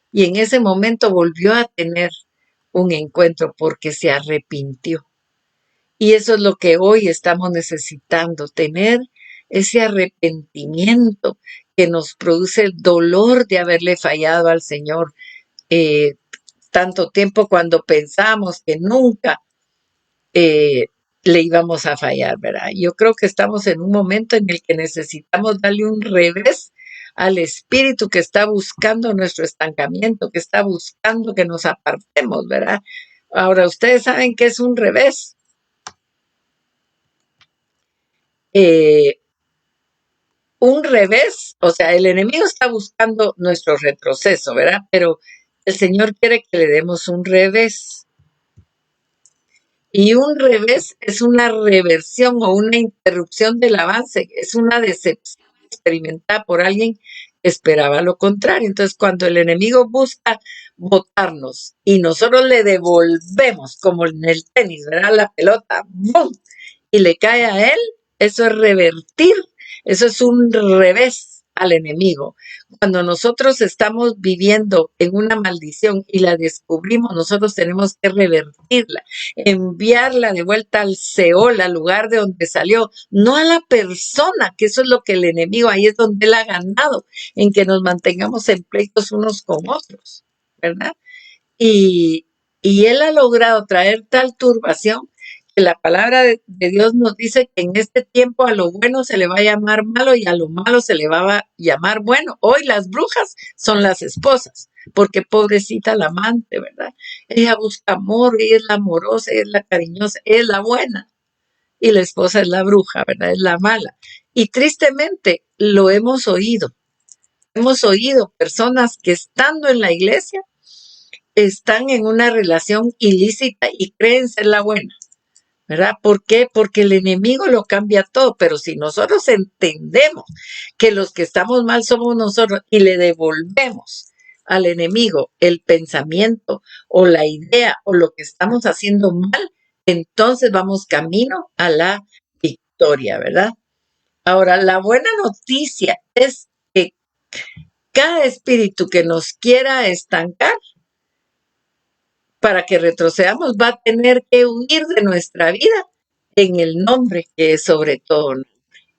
y en ese momento volvió a tener un encuentro porque se arrepintió. Y eso es lo que hoy estamos necesitando, tener ese arrepentimiento que nos produce el dolor de haberle fallado al Señor tanto tiempo cuando pensamos que nunca le íbamos a fallar, ¿verdad? Yo creo que estamos en un momento en el que necesitamos darle un revés al espíritu que está buscando nuestro estancamiento, que está buscando que nos apartemos, ¿verdad? Ahora, ustedes saben que es un revés. Un revés, o sea, el enemigo está buscando nuestro retroceso, ¿verdad? Pero el Señor quiere que le demos un revés. Y un revés es una reversión o una interrupción del avance, es una decepción experimentada por alguien que esperaba lo contrario. Entonces, cuando el enemigo busca botarnos y nosotros le devolvemos, como en el tenis, ¿verdad? La pelota, ¡bum! Y le cae a él, eso es revertir, eso es un revés al enemigo. Cuando nosotros estamos viviendo en una maldición y la descubrimos, nosotros tenemos que revertirla, enviarla de vuelta al Seol, al lugar de donde salió, no a la persona, que eso es lo que el enemigo, ahí es donde él ha ganado, en que nos mantengamos en pleitos unos con otros, ¿verdad? Y, y él ha logrado traer tal turbación que la palabra de Dios nos dice que en este tiempo a lo bueno se le va a llamar malo y a lo malo se le va a llamar bueno. Hoy las brujas son las esposas, porque pobrecita la amante, ¿verdad? Ella busca amor, ella es la amorosa, ella es la cariñosa, ella es la buena. Y la esposa es la bruja, ¿verdad? Es la mala. Y tristemente lo hemos oído. Hemos oído personas que estando en la iglesia están en una relación ilícita y creen ser la buena, ¿verdad? ¿Por qué? Porque el enemigo lo cambia todo, pero si nosotros entendemos que los que estamos mal somos nosotros y le devolvemos al enemigo el pensamiento o la idea o lo que estamos haciendo mal, entonces vamos camino a la victoria, ¿verdad? Ahora, la buena noticia es que cada espíritu que nos quiera estancar para que retrocedamos va a tener que huir de nuestra vida en el nombre que es sobre todo,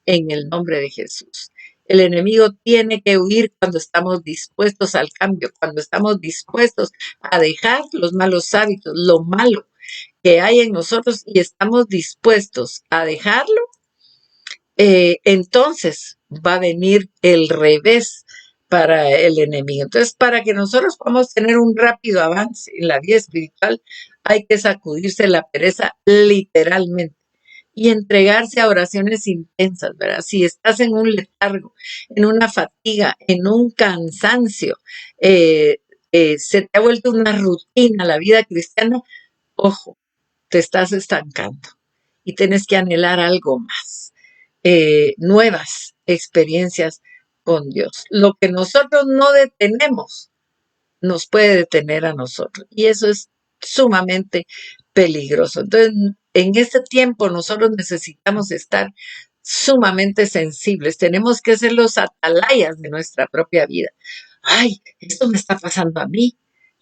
en el nombre de Jesús. El enemigo tiene que huir cuando estamos dispuestos al cambio, cuando estamos dispuestos a dejar los malos hábitos, lo malo que hay en nosotros y estamos dispuestos a dejarlo, entonces va a venir el revés para el enemigo. Entonces, para que nosotros podamos tener un rápido avance en la vida espiritual, hay que sacudirse la pereza literalmente y entregarse a oraciones intensas, ¿verdad? Si estás en un letargo, en una fatiga, en un cansancio, se te ha vuelto una rutina la vida cristiana, ojo, te estás estancando y tienes que anhelar algo más, nuevas experiencias con Dios. Lo que nosotros no detenemos nos puede detener a nosotros y eso es sumamente peligroso. Entonces, en este tiempo nosotros necesitamos estar sumamente sensibles, tenemos que ser los atalayas de nuestra propia vida. Ay, esto me está pasando a mí.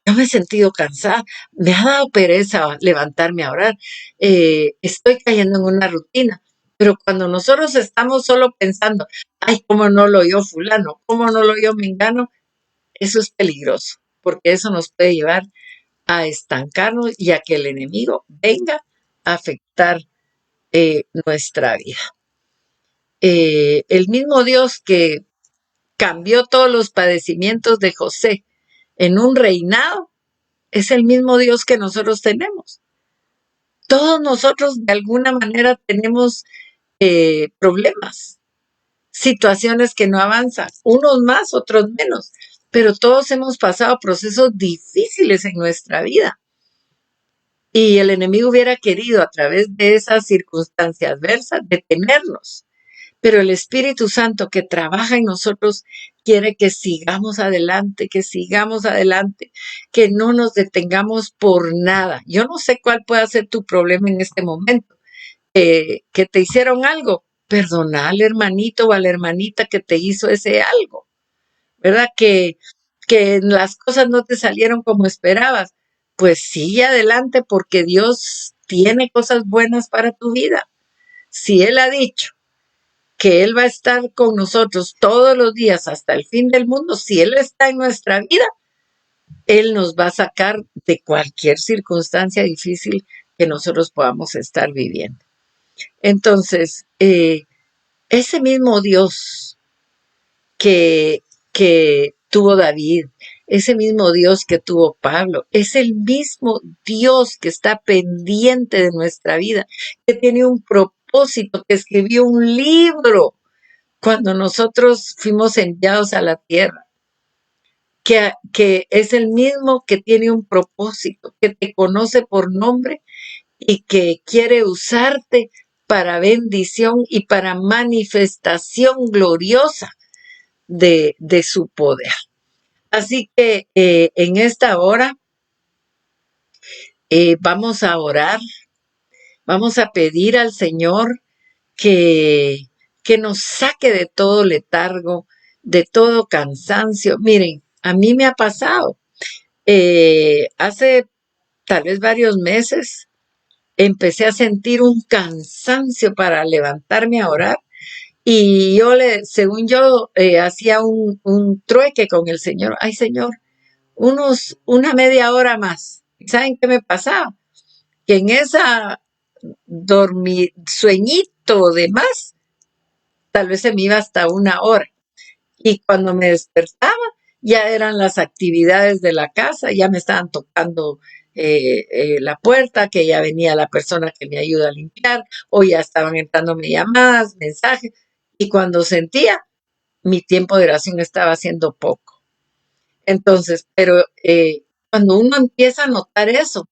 Yo me he sentido cansada, me ha dado pereza levantarme a orar, estoy cayendo en una rutina. Pero cuando nosotros estamos solo pensando, ay, cómo no lo oyó fulano, cómo no lo oyó mengano, eso es peligroso, porque eso nos puede llevar a estancarnos y a que el enemigo venga a afectar nuestra vida. El mismo Dios que cambió todos los padecimientos de José en un reinado, es el mismo Dios que nosotros tenemos. Todos nosotros de alguna manera tenemos problemas, situaciones que no avanzan, unos más, otros menos, pero todos hemos pasado procesos difíciles en nuestra vida. Y el enemigo hubiera querido a través de esas circunstancias adversas detenernos. Pero el Espíritu Santo que trabaja en nosotros quiere que sigamos adelante, que no nos detengamos por nada. Yo no sé cuál puede ser tu problema en este momento, que te hicieron algo. Perdona al hermanito o a la hermanita que te hizo ese algo, ¿verdad? Que las cosas no te salieron como esperabas. Pues sigue adelante porque Dios tiene cosas buenas para tu vida. Si Él ha dicho que Él va a estar con nosotros todos los días hasta el fin del mundo, si Él está en nuestra vida, Él nos va a sacar de cualquier circunstancia difícil que nosotros podamos estar viviendo. Entonces, ese mismo Dios que tuvo David, ese mismo Dios que tuvo Pablo, es el mismo Dios que está pendiente de nuestra vida, que tiene un propósito, que escribió un libro cuando nosotros fuimos enviados a la tierra, que es el mismo que tiene un propósito, que te conoce por nombre y que quiere usarte para bendición y para manifestación gloriosa de su poder. Así que en esta hora vamos a orar, vamos a pedir al Señor que, que nos saque de todo letargo, de todo cansancio. Miren, a mí me ha pasado. Hace tal vez varios meses empecé a sentir un cansancio para levantarme a orar y yo, según yo, hacía un trueque con el Señor. Ay, Señor, una media hora más. ¿Saben qué me pasaba? Que en esa sueñito de más, tal vez se me iba hasta una hora. Y cuando me despertaba, ya eran las actividades de la casa, ya me estaban tocando la puerta, que ya venía la persona que me ayuda a limpiar, o ya estaban entrándome llamadas, mensajes. Y cuando sentía, mi tiempo de oración estaba haciendo poco. Entonces, pero cuando uno empieza a notar eso,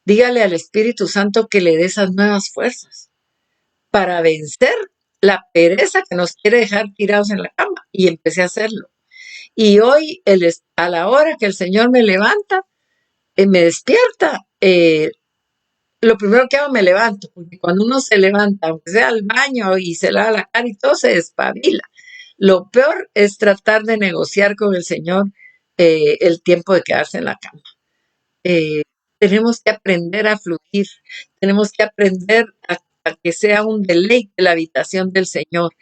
dígale al Espíritu Santo que le dé esas nuevas fuerzas para vencer la pereza que nos quiere dejar tirados en la cama. Y empecé a hacerlo. Y hoy, a la hora que el Señor me levanta, me despierta, lo primero que hago me levanto, porque cuando uno se levanta, aunque sea al baño y se lava la cara y todo, se despabila. Lo peor es tratar de negociar con el Señor el tiempo de quedarse en la cama. Eh, Tenemos que aprender a fluir, tenemos que aprender a que sea un deleite la habitación del Señor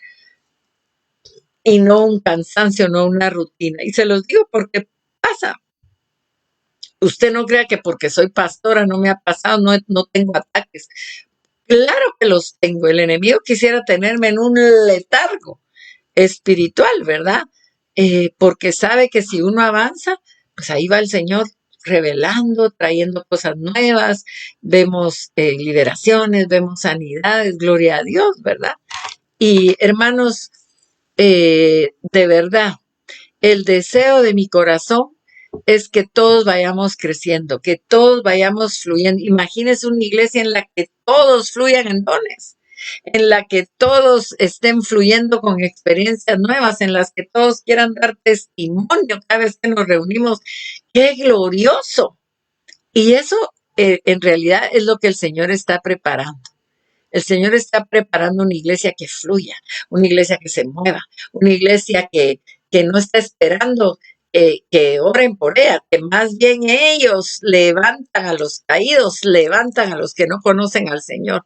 y no un cansancio, no una rutina. Y se los digo porque pasa. Usted no crea que porque soy pastora no me ha pasado, no tengo ataques. Claro que los tengo. El enemigo quisiera tenerme en un letargo espiritual, ¿verdad? Porque sabe que si uno avanza, pues ahí va el Señor revelando, trayendo cosas nuevas, vemos liberaciones, vemos sanidades, gloria a Dios, ¿verdad? Y hermanos, de verdad, el deseo de mi corazón es que todos vayamos creciendo, que todos vayamos fluyendo. Imagínense una iglesia en la que todos fluyan en dones, en la que todos estén fluyendo con experiencias nuevas, en las que todos quieran dar testimonio cada vez que nos reunimos. ¡Qué glorioso! Y eso en realidad es lo que el Señor está preparando. El Señor está preparando una iglesia que fluya, una iglesia que se mueva, una iglesia que no está esperando que oren por ella, que más bien ellos levantan a los caídos, levantan a los que no conocen al Señor.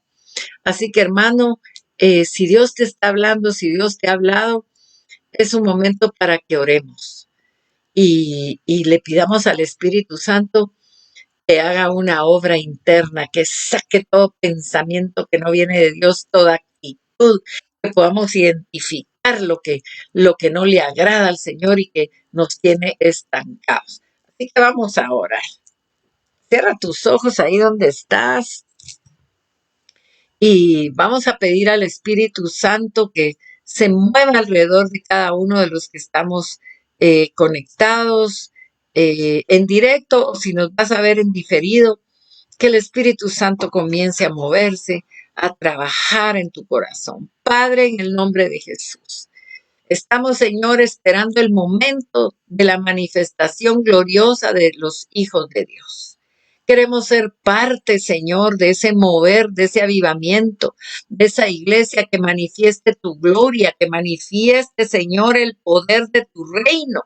Así que hermano, si Dios te está hablando, si Dios te ha hablado, es un momento para que oremos y le pidamos al Espíritu Santo que haga una obra interna, que saque todo pensamiento que no viene de Dios, toda actitud, que podamos identificar lo que no le agrada al Señor y que nos tiene estancados. Así que vamos a orar. Cierra tus ojos ahí donde estás y vamos a pedir al Espíritu Santo que se mueva alrededor de cada uno de los que estamos conectados en directo, o si nos vas a ver en diferido, que el Espíritu Santo comience a moverse, a trabajar en tu corazón. Padre, en el nombre de Jesús. Estamos, Señor, esperando el momento de la manifestación gloriosa de los hijos de Dios. Queremos ser parte, Señor, de ese mover, de ese avivamiento, de esa iglesia que manifieste tu gloria, que manifieste, Señor, el poder de tu reino.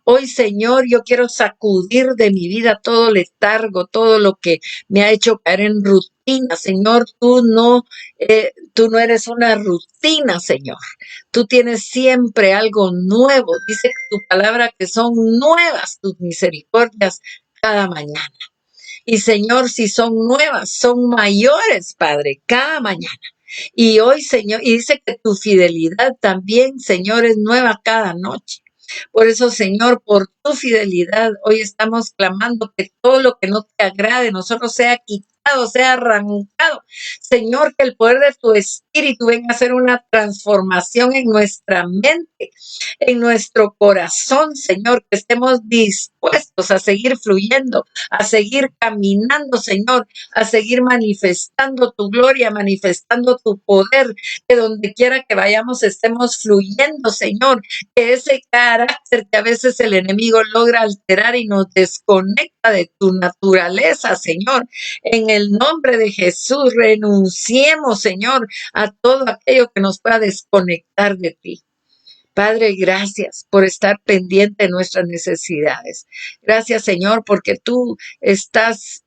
Hoy, Señor, yo quiero sacudir de mi vida todo letargo, todo lo que me ha hecho caer en rutina. Señor, tú no eres una rutina, Señor. Tú tienes siempre algo nuevo. Dice tu palabra que son nuevas tus misericordias cada mañana. Y Señor, si son nuevas, son mayores, Padre, cada mañana. Y hoy, Señor, y dice que tu fidelidad también, Señor, es nueva cada noche. Por eso, Señor, por tu fidelidad, hoy estamos clamando que todo lo que no te agrade, nosotros sea quitado, sea arrancado. Señor, que el poder de tu Espíritu venga a hacer una transformación en nuestra mente, en nuestro corazón, Señor, que estemos dispuestos a seguir fluyendo, a seguir caminando, Señor, a seguir manifestando tu gloria, manifestando tu poder, que donde quiera que vayamos estemos fluyendo, Señor, que ese carácter que a veces el enemigo logra alterar y nos desconecta de tu naturaleza, Señor, en el nombre de Jesús renunciemos, Señor, a todo aquello que nos pueda desconectar de ti. Padre, gracias por estar pendiente de nuestras necesidades. Gracias, Señor, porque tú estás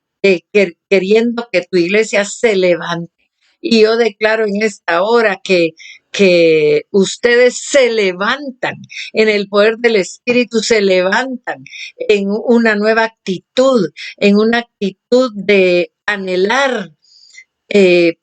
queriendo que tu iglesia se levante. Y yo declaro en esta hora que ustedes se levantan en el poder del Espíritu, se levantan en una nueva actitud, en una actitud de anhelar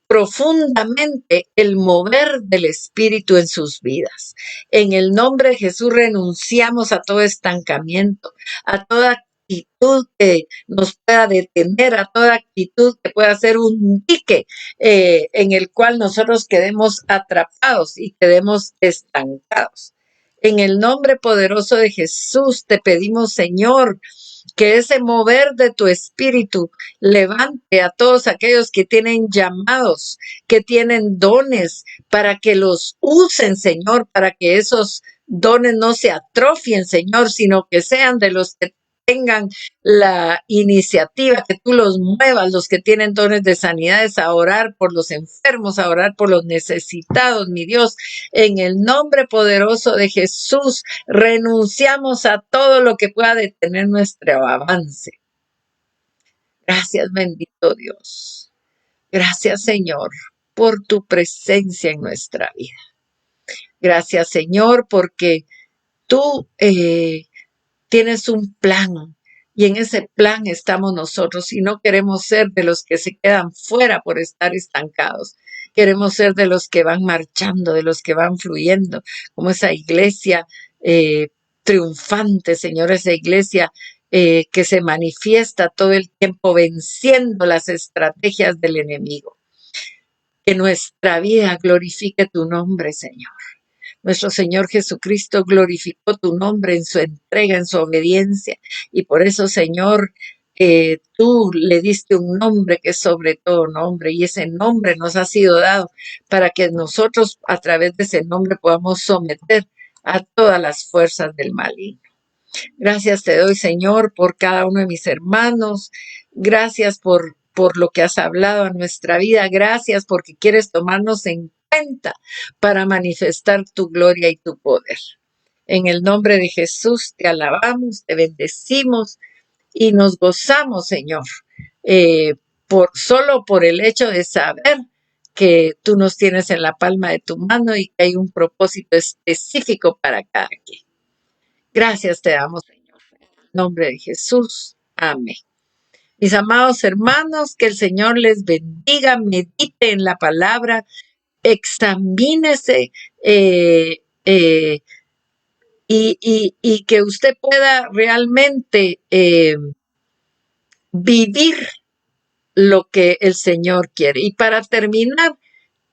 profundamente el mover del Espíritu en sus vidas. En el nombre de Jesús renunciamos a todo estancamiento, a toda actitud que nos pueda detener, a toda actitud que pueda ser un dique en el cual nosotros quedemos atrapados y quedemos estancados. En el nombre poderoso de Jesús te pedimos, Señor, que ese mover de tu espíritu levante a todos aquellos que tienen llamados, que tienen dones, para que los usen, Señor, para que esos dones no se atrofien, Señor, sino que sean de los que tengan la iniciativa, que tú los muevas, los que tienen dones de sanidades, a orar por los enfermos, a orar por los necesitados, mi Dios, en el nombre poderoso de Jesús, renunciamos a todo lo que pueda detener nuestro avance. Gracias, bendito Dios. Gracias, Señor, por tu presencia en nuestra vida. Gracias, Señor, porque tú tienes un plan y en ese plan estamos nosotros y no queremos ser de los que se quedan fuera por estar estancados. Queremos ser de los que van marchando, de los que van fluyendo, como esa iglesia triunfante, Señor, esa iglesia que se manifiesta todo el tiempo venciendo las estrategias del enemigo. Que nuestra vida glorifique tu nombre, Señor. Nuestro Señor Jesucristo glorificó tu nombre en su entrega, en su obediencia. Y por eso, Señor, tú le diste un nombre que es sobre todo nombre. Y ese nombre nos ha sido dado para que nosotros, a través de ese nombre, podamos someter a todas las fuerzas del maligno. Gracias te doy, Señor, por cada uno de mis hermanos. Gracias por lo que has hablado a nuestra vida. Gracias porque quieres tomarnos en cuenta para manifestar tu gloria y tu poder. En el nombre de Jesús te alabamos, te bendecimos y nos gozamos, Señor, solo por el hecho de saber que tú nos tienes en la palma de tu mano y que hay un propósito específico para cada quien. Gracias te damos, Señor. En el nombre de Jesús. Amén. Mis amados hermanos, que el Señor les bendiga, medite en la palabra, examínese y que usted pueda realmente vivir lo que el Señor quiere. Y para terminar,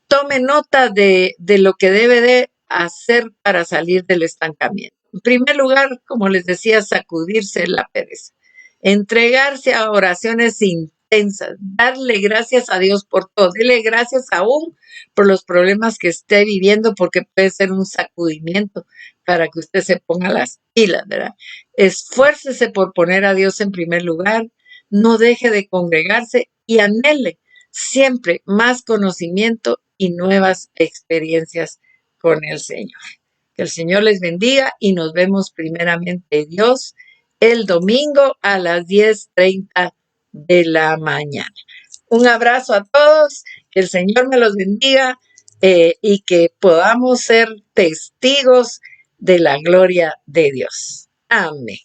tome nota de lo que debe de hacer para salir del estancamiento. En primer lugar, como les decía, sacudirse la pereza, entregarse a oraciones intensas, darle gracias a Dios por todo, dele gracias aún por los problemas que esté viviendo, porque puede ser un sacudimiento para que usted se ponga las pilas, ¿verdad? Esfuércese por poner a Dios en primer lugar, no deje de congregarse y anhele siempre más conocimiento y nuevas experiencias con el Señor. Que el Señor les bendiga y nos vemos primeramente Dios el domingo a las 10:30 de la mañana. Un abrazo a todos, que el Señor me los bendiga y que podamos ser testigos de la gloria de Dios. Amén.